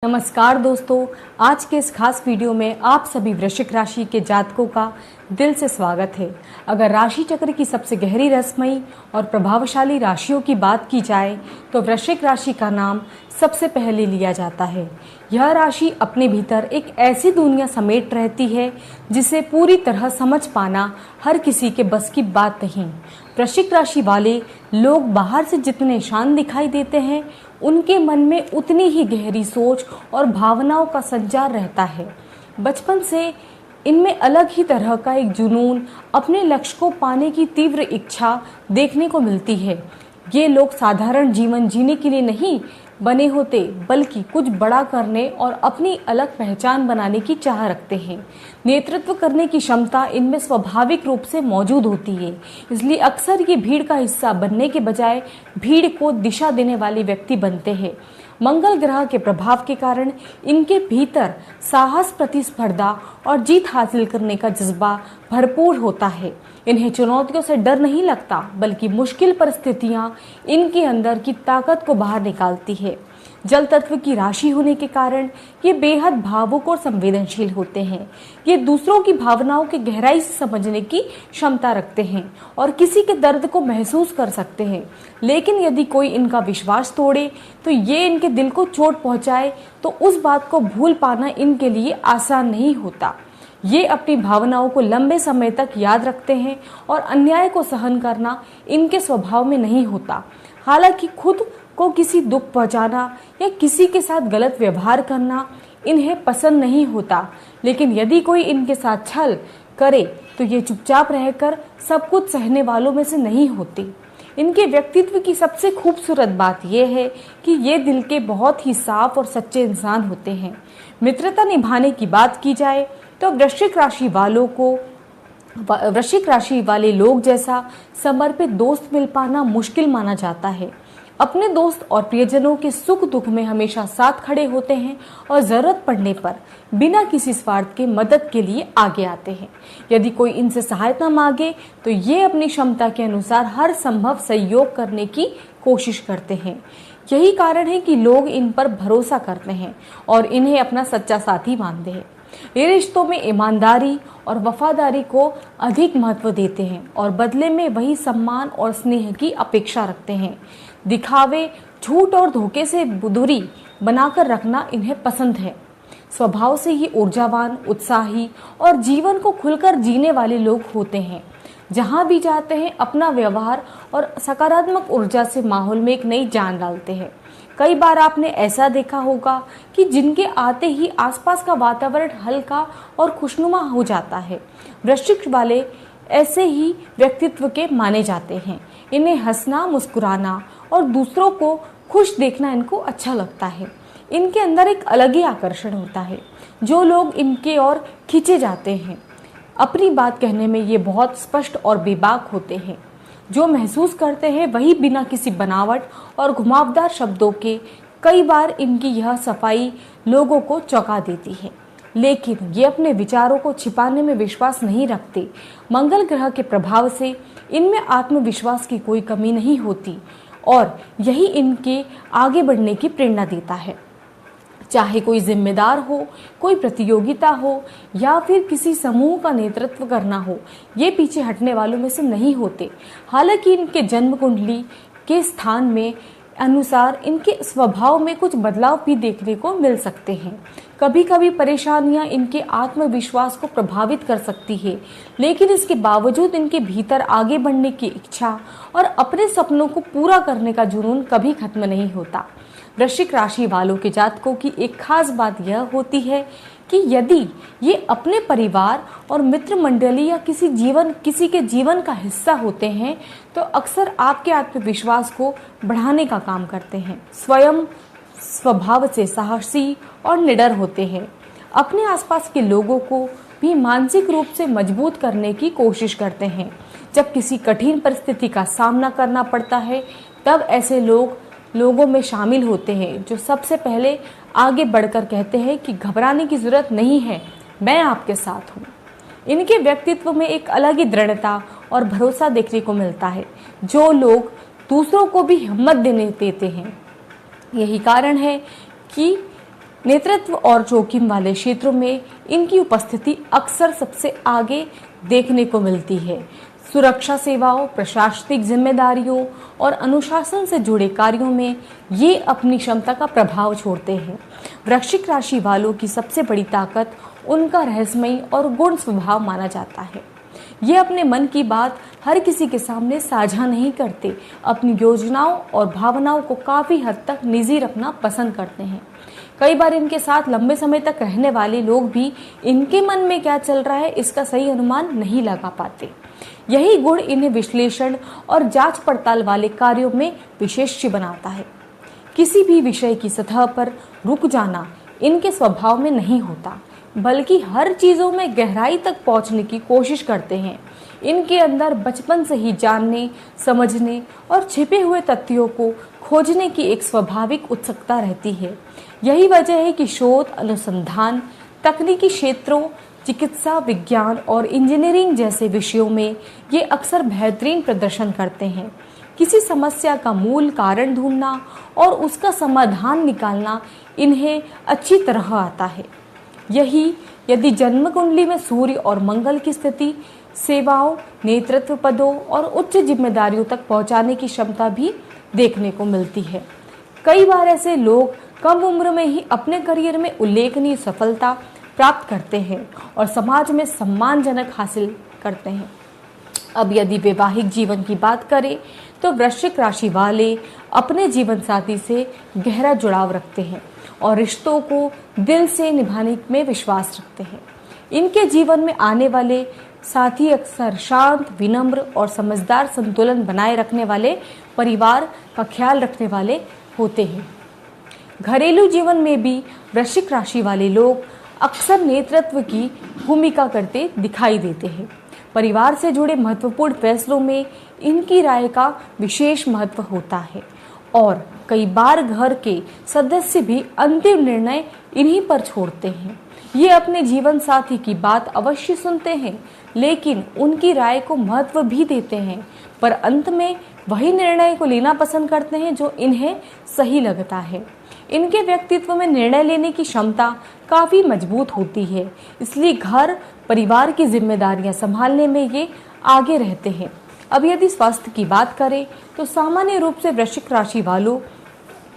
नमस्कार दोस्तों, आज के इस खास वीडियो में आप सभी वृश्चिक राशि के जातकों का दिल से स्वागत है। अगर राशि चक्र की सबसे गहरी रहस्यमयी और प्रभावशाली राशियों की बात की जाए तो वृश्चिक राशि का नाम सबसे पहले लिया जाता है। यह राशि अपने भीतर एक ऐसी दुनिया समेट रहती है जिसे पूरी तरह समझ पाना हर किसी के बस की बात नहीं। वृश्चिक राशि वाले लोग बाहर से जितने शांत दिखाई देते हैं, उनके मन में उतनी ही गहरी सोच और भावनाओं का संचार रहता है। बचपन से इनमें अलग ही तरह का एक जुनून, अपने लक्ष्य को पाने की तीव्र इच्छा देखने को मिलती है। ये लोग साधारण जीवन जीने के लिए नहीं बने होते, बल्कि कुछ बड़ा करने और अपनी अलग पहचान बनाने की चाह रखते हैं। नेतृत्व करने की क्षमता इनमें स्वाभाविक रूप से मौजूद होती है, इसलिए अक्सर ये भीड़ का हिस्सा बनने के बजाय भीड़ को दिशा देने वाले व्यक्ति बनते हैं। मंगल ग्रह के प्रभाव के कारण इनके भीतर साहस, प्रतिस्पर्धा और जीत हासिल करने का जज्बा भरपूर होता है। इन्हें चुनौतियों से डर नहीं लगता, बल्कि मुश्किल परिस्थितियां इनके अंदर की ताकत को बाहर निकालती है। जल तत्व की राशि होने के कारण ये बेहद भावुक और संवेदनशील होते हैं। ये दूसरों की भावनाओं की गहराई से समझने की क्षमता रखते हैं और किसी के दर्द को महसूस कर सकते हैं। लेकिन यदि कोई इनका विश्वास तोड़े, तो ये इनके दिल को चोट पहुंचाए, तो उस बात को भूल पाना इनके लिए आसान नहीं होता। ये अपनी भावनाओं को लंबे समय तक याद रखते हैं और अन्याय को सहन करना इनके स्वभाव में नहीं होता। हालांकि खुद को किसी दुख पहुंचाना या किसी के साथ गलत व्यवहार करना इन्हें पसंद नहीं होता, लेकिन यदि कोई इनके साथ छल करे तो ये चुपचाप रहकर सब कुछ सहने वालों में से नहीं होती। इनके व्यक्तित्व की सबसे खूबसूरत बात यह है कि ये दिल के बहुत ही साफ और सच्चे इंसान होते हैं। मित्रता निभाने की बात की जाए तो वृश्चिक राशि वाले लोग जैसा समर्पित दोस्त मिल पाना मुश्किल माना जाता है। अपने दोस्त और प्रियजनों के सुख दुख में हमेशा साथ खड़े होते हैं और जरूरत पड़ने पर बिना किसी स्वार्थ के मदद के लिए आगे आते हैं। यदि कोई इनसे सहायता मांगे तो ये अपनी क्षमता के अनुसार हर संभव सहयोग करने की कोशिश करते हैं। यही कारण है कि लोग इन पर भरोसा करते हैं और इन्हें अपना सच्चा साथी मानते हैं। ये रिश्तों में ईमानदारी और वफादारी को अधिक महत्व देते हैं और बदले में वही सम्मान और स्नेह की अपेक्षा रखते हैं। दिखावे, झूठ और धोखे से दूरी बनाकर रखना इन्हें पसंद है। स्वभाव से ये ऊर्जावान, उत्साही और जीवन को खुलकर जीने वाले लोग होते हैं। जहां भी जाते हैं अपना व्यवहार और सकारात्मक ऊर्जा से माहौल में एक नई जान डालते हैं। कई बार आपने ऐसा देखा होगा कि जिनके आते ही आसपास का वातावरण हल्का और खुशनुमा हो जाता है। वृश्चिक वाले ऐसे ही व्यक्तित्व के माने जाते हैं। इन्हें हंसना, मुस्कुराना और दूसरों को खुश देखना इनको अच्छा लगता है। इनके अंदर एक अलग ही आकर्षण होता है। जो लोग इनके ओर खींचे जाते हैं, अपनी बात कहने में ये बहुत स्पष्ट और बेबाक होते हैं। जो महसूस करते हैं वही बिना किसी बनावट और घुमावदार शब्दों के। कई बार इनकी यह सफाई लोगों को चौंका देती है, लेकिन ये अपने विचारों को छिपाने में विश्वास नहीं रखते। मंगल ग्रह के प्रभाव से इनमें आत्मविश्वास की कोई कमी नहीं होती और यही इनके आगे बढ़ने की प्रेरणा देता है। चाहे कोई जिम्मेदार हो, कोई प्रतियोगिता हो या फिर किसी समूह का नेतृत्व करना हो, ये पीछे हटने वालों में से नहीं होते। हालांकि इनके जन्म कुंडली के स्थान में अनुसार इनके स्वभाव में कुछ बदलाव भी देखने को मिल सकते हैं। कभी कभी परेशानियां इनके आत्मविश्वास को प्रभावित कर सकती है, लेकिन इसके बावजूद इनके भीतर आगे बढ़ने की इच्छा और अपने सपनों को पूरा करने का जुनून कभी खत्म नहीं होता। वृश्चिक राशि वालों के जातकों की एक खास बात यह होती है कि यदि ये अपने परिवार और मित्र मंडली या किसी के जीवन का हिस्सा होते हैं, तो अक्सर आपके आत्मविश्वास को बढ़ाने का काम करते हैं। स्वयं स्वभाव से साहसी और निडर होते हैं। अपने आसपास के लोगों को भी मानसिक रूप से मजबूत करने की कोशिश करते हैं। जब किसी कठिन परिस्थिति का सामना करना पड़ता है, तब ऐसे लोगों में शामिल होते हैं जो सबसे पहले आगे बढ़कर कहते हैं कि घबराने की जरूरत नहीं है, मैं आपके साथ हूँ। इनके व्यक्तित्व में एक अलग ही दृढ़ता और भरोसा देखने को मिलता है, जो लोग दूसरों को भी हिम्मत देते हैं। यही कारण है कि नेतृत्व और जोखिम वाले क्षेत्रों में इनकी उपस्थिति अक्सर सबसे आगे देखने को मिलती है। सुरक्षा सेवाओं, प्रशासनिक जिम्मेदारियों और अनुशासन से जुड़े कार्यों में ये अपनी क्षमता का प्रभाव छोड़ते हैं। वृश्चिक राशि वालों की सबसे बड़ी ताकत उनका रहस्यमयी और गुण स्वभाव माना जाता है। ये अपने मन की बात हर किसी के सामने साझा नहीं करते, अपनी योजनाओं और भावनाओं को काफी हद तक निजी रखना पसंद करते हैं। कई बार इनके साथ लंबे समय तक रहने वाले लोग भी इनके मन में क्या चल रहा है इसका सही अनुमान नहीं लगा पाते। यही गुण इन्हें विश्लेषण और जांच पड़ताल वाले कार्यों में विशेष बनाता है। किसी भी विषय की सतह पर रुक जाना इनके स्वभाव में नहीं होता, बल्कि हर चीजों में गहराई तक पहुंचने की कोशिश करते हैं। इनके अंदर बचपन से ही जानने, समझने और छिपे हुए तथ्यों को खोजने की एक स्वाभाविक उत्सुकता रहती है। यही वजह है कि शोध, अनुसंधान, तकनीकी क्षेत्रों, चिकित्सा, विज्ञान और इंजीनियरिंग जैसे विषयों में ये अक्सर बेहतरीन प्रदर्शन करते हैं। किसी समस्या का मूल कारण ढूंढना और उसका समाधान निकालना इन्हें अच्छी तरह आता है। यही यदि जन्म कुंडली में सूर्य और मंगल की स्थिति सेवाओं, नेतृत्व पदों और उच्च जिम्मेदारियों तक पहुंचाने की क्षमता भी देखने को मिलती है। कई बार ऐसे लोग कम उम्र में ही अपने करियर में उल्लेखनीय सफलता प्राप्त करते हैं और समाज में सम्मानजनक हासिल करते हैं। अब यदि वैवाहिक जीवन की बात करें तो वृश्चिक राशि वाले अपने जीवन साथी से गहरा जुड़ाव रखते हैं और रिश्तों को दिल से निभाने में विश्वास रखते हैं। इनके जीवन में आने वाले साथी अक्सर शांत, विनम्र और समझदार संतुलन बनाए रखने वाले परिवार का ख्याल रखने वाले होते हैं। घरेलू जीवन में भी वृश्चिक राशि वाले लोग अक्सर नेतृत्व की भूमिका करते दिखाई देते हैं। परिवार से जुड़े महत्वपूर्ण फैसलों में इनकी राय का विशेष महत्व होता है और कई बार घर के सदस्य भी अंतिम निर्णय इन्हीं पर छोड़ते हैं। ये अपने जीवन साथी की बात अवश्य सुनते हैं, लेकिन उनकी राय को महत्व भी देते हैं, पर अंत में वही निर्णय को लेना पसंद करते हैं जो इन्हें सही लगता है। इनके व्यक्तित्व में निर्णय लेने की क्षमता काफी मजबूत होती है, इसलिए घर परिवार की जिम्मेदारियां संभालने में ये आगे रहते हैं। अब यदि स्वास्थ्य की बात करें तो सामान्य रूप से वृश्चिक राशि वालों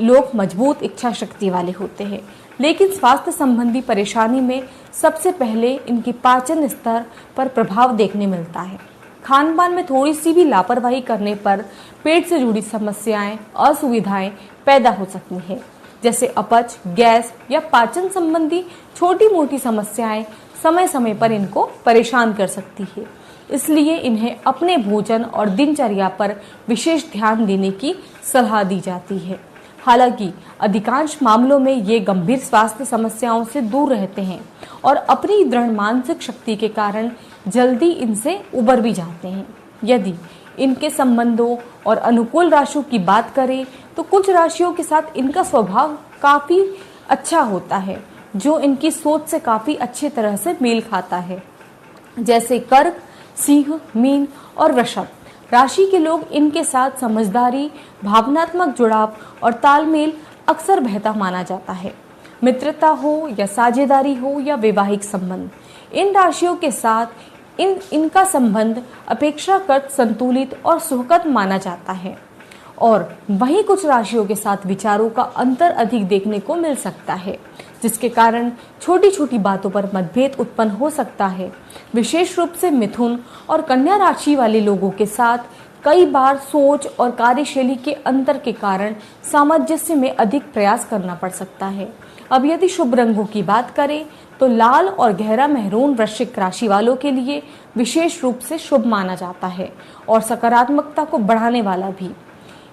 लोग मजबूत इच्छा शक्ति वाले होते हैं, लेकिन स्वास्थ्य संबंधी परेशानी में सबसे पहले इनके पाचन स्तर पर प्रभाव देखने मिलता है। खान पान में थोड़ी सी भी लापरवाही करने पर पेट से जुड़ी समस्याएं, असुविधाएं पैदा हो सकती हैं, जैसे अपच, गैस या पाचन संबंधी छोटी मोटी समस्याएं समय समय पर इनको परेशान कर सकती है। इसलिए इन्हें अपने भोजन और दिनचर्या पर विशेष ध्यान देने की सलाह दी जाती है। हालांकि अधिकांश मामलों में ये गंभीर स्वास्थ्य समस्याओं से दूर रहते हैं और अपनी दृढ़ मानसिक शक्ति के कारण जल्दी इनसे उबर भी जाते हैं। यदि इनके संबंधों और अनुकूल राशियों की बात करें तो कुछ राशियों के साथ इनका स्वभाव काफी अच्छा होता है, जो इनकी सोच से काफी अच्छी तरह से मेल खाता है, जैसे कर्क, सिंह, मीन और वृषभ राशि के लोग इनके साथ समझदारी, भावनात्मक जुड़ाव और तालमेल अक्सर बेहतर माना जाता है। मित्रता हो या साझेदारी हो या वैवाहिक संबंध, इन राशियों के साथ इनका संबंध अपेक्षाकृत संतुलित और सुखद माना जाता है और वहीं कुछ राशियों के साथ विचारों का अंतर अधिक देखने को मिल सकता है, जिसके कारण छोटी छोटी बातों पर मतभेद उत्पन्न हो सकता है। विशेष रूप से मिथुन और कन्या राशि वाले लोगों के साथ कई बार सोच और कार्यशैली के अंतर के कारण सामंजस्य में अधिक प्रयास करना पड़ सकता है। अब यदि शुभ रंगों की बात करें तो लाल और गहरा मेहरून वृश्चिक राशि वालों के लिए विशेष रूप से शुभ माना जाता है और सकारात्मकता को बढ़ाने वाला भी।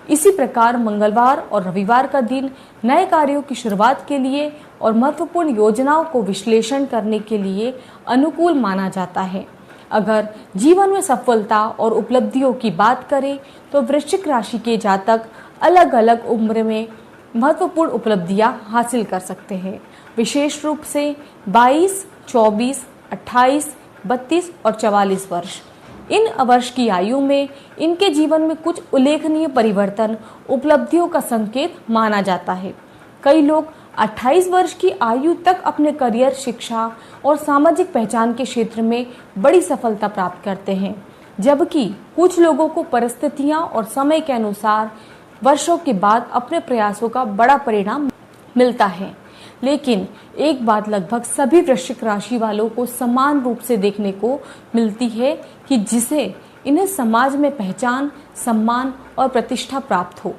इसी प्रकार मंगलवार और रविवार का दिन नए कार्यों की शुरुआत के लिए और महत्वपूर्ण योजनाओं को विश्लेषण करने के लिए अनुकूल माना जाता है। अगर जीवन में सफलता और उपलब्धियों की बात करें तो वृश्चिक राशि के जातक अलग अलग उम्र में महत्वपूर्ण उपलब्धियां हासिल कर सकते हैं, विशेष रूप से 22, 24, 28, 32 और 44 वर्ष। इन वर्ष की आयु में इनके जीवन में कुछ उल्लेखनीय परिवर्तन उपलब्धियों का संकेत माना जाता है। कई लोग 28 वर्ष की आयु तक अपने करियर, शिक्षा और सामाजिक पहचान के क्षेत्र में बड़ी सफलता प्राप्त करते हैं, जबकि कुछ लोगों को परिस्थितियां और समय के अनुसार वर्षों के बाद अपने प्रयासों का बड़ा परिणाम मिलता है। लेकिन एक बात लगभग सभी वृश्चिक राशि वालों को समान रूप से देखने को मिलती है कि जिसे इन्हें समाज में पहचान, सम्मान और प्रतिष्ठा प्राप्त हो।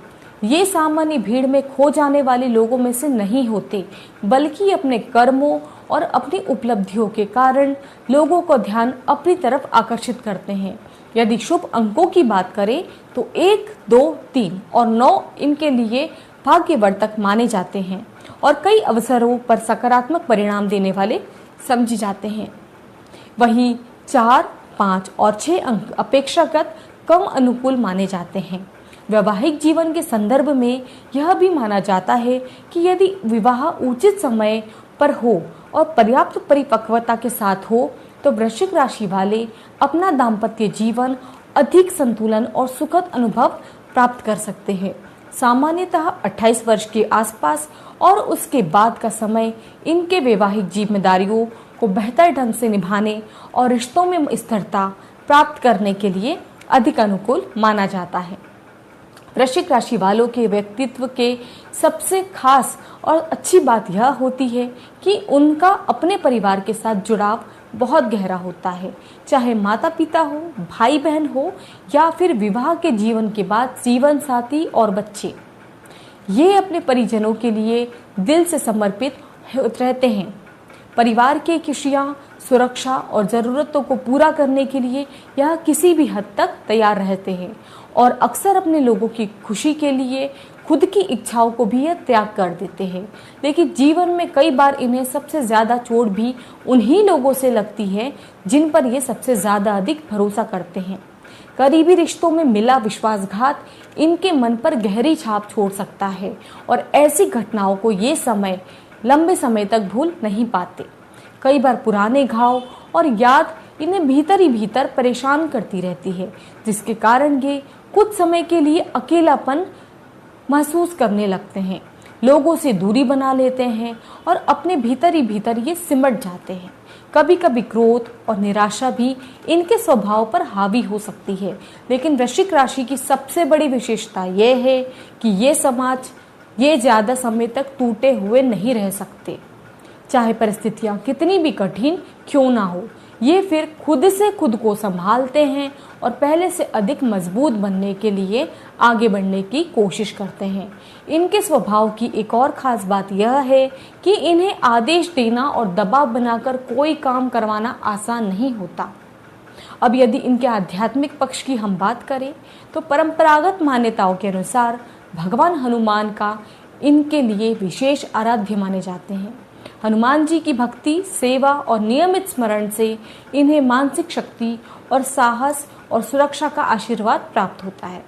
ये सामान्य भीड़ में खो जाने वाले लोगों में से नहीं होते, बल्कि अपने कर्मों और अपनी उपलब्धियों के कारण लोगों को ध्यान अपनी तरफ आकर्षित करते हैं। यदि शुभ अंकों की बात करें तो 1, 2, 3 और 9 इनके लिए भाग्यवर्धक माने जाते हैं और कई अवसरों पर सकारात्मक परिणाम देने वाले समझे जाते हैं। वहीं 4, 5 और 6 अंक अपेक्षाकृत कम अनुकूल माने जाते हैं। वैवाहिक जीवन के संदर्भ में यह भी माना जाता है कि यदि विवाह उचित समय पर हो और पर्याप्त परिपक्वता के साथ हो तो वृश्चिक राशि वाले अपना दाम्पत्य जीवन अधिक संतुलन और सुखद अनुभव प्राप्त कर सकते हैं। सामान्यतः 28 वर्ष के आसपास और उसके बाद का समय इनके वैवाहिक जिम्मेदारियों को बेहतर ढंग से निभाने और रिश्तों में स्थिरता प्राप्त करने के लिए अधिक अनुकूल माना जाता है। वृश्चिक राशि वालों के व्यक्तित्व के सबसे खास और अच्छी बात यह होती है कि उनका अपने परिवार के साथ जुड़ाव बहुत गहरा होता है, चाहे माता पिता हो, भाई बहन हो या फिर विवाह के जीवन के बाद जीवन साथी और बच्चे। ये अपने परिजनों के लिए दिल से समर्पित रहते हैं। परिवार की खुशियाँ, सुरक्षा और ज़रूरतों को पूरा करने के लिए यह किसी भी हद तक तैयार रहते हैं और अक्सर अपने लोगों की खुशी के लिए खुद की इच्छाओं को भी यह त्याग कर देते हैं। लेकिन जीवन में कई बार इन्हें सबसे ज़्यादा चोट भी उन्हीं लोगों से लगती है जिन पर ये सबसे ज़्यादा अधिक भरोसा करते हैं। करीबी रिश्तों में मिला विश्वासघात इनके मन पर गहरी छाप छोड़ सकता है और ऐसी घटनाओं को ये लंबे समय तक भूल नहीं पाते। कई बार पुराने घाव और याद इन्हें भीतर ही भीतर परेशान करती रहती है, जिसके कारण ये कुछ समय के लिए अकेलापन महसूस करने लगते हैं, लोगों से दूरी बना लेते हैं और अपने भीतर ही भीतर ये सिमट जाते हैं। कभी कभी क्रोध और निराशा भी इनके स्वभाव पर हावी हो सकती है। लेकिन वृश्चिक राशि की सबसे बड़ी विशेषता यह है कि ये ज़्यादा समय तक टूटे हुए नहीं रह सकते, चाहे परिस्थितियाँ कितनी भी कठिन क्यों ना हो। ये फिर खुद से खुद को संभालते हैं और पहले से अधिक मजबूत बनने के लिए आगे बढ़ने की कोशिश करते हैं। इनके स्वभाव की एक और ख़ास बात यह है कि इन्हें आदेश देना और दबाव बनाकर कोई काम करवाना आसान नहीं होता। अब यदि इनके आध्यात्मिक पक्ष की हम बात करें तो परंपरागत मान्यताओं के अनुसार भगवान हनुमान का इनके लिए विशेष आराध्य माने जाते हैं। हनुमान जी की भक्ति, सेवा और नियमित स्मरण से इन्हें मानसिक शक्ति और साहस और सुरक्षा का आशीर्वाद प्राप्त होता है।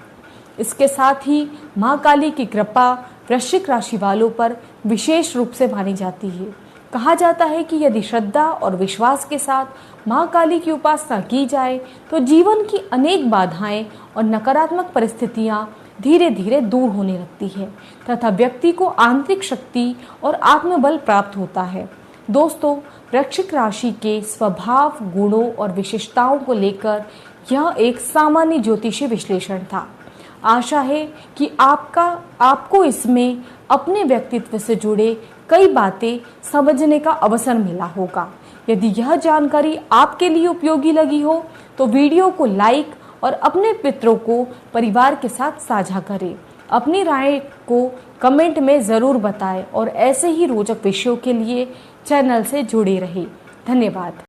इसके साथ ही माँ काली की कृपा वृश्चिक राशि वालों पर विशेष रूप से मानी जाती है। कहा जाता है कि यदि श्रद्धा और विश्वास के साथ माँ काली की उपासना की जाए तो जीवन की अनेक बाधाएं और नकारात्मक परिस्थितियाँ धीरे धीरे दूर होने लगती है तथा व्यक्ति को आंतरिक शक्ति और आत्मबल प्राप्त होता है। दोस्तों, वृश्चिक राशि के स्वभाव, गुणों और विशेषताओं को लेकर यह एक सामान्य ज्योतिषीय विश्लेषण था। आशा है कि आपको इसमें अपने व्यक्तित्व से जुड़े कई बातें समझने का अवसर मिला होगा। यदि यह जानकारी आपके लिए उपयोगी लगी हो तो वीडियो को लाइक और अपने मित्रों को परिवार के साथ साझा करें। अपनी राय को कमेंट में ज़रूर बताएं और ऐसे ही रोचक विषयों के लिए चैनल से जुड़े रहें। धन्यवाद।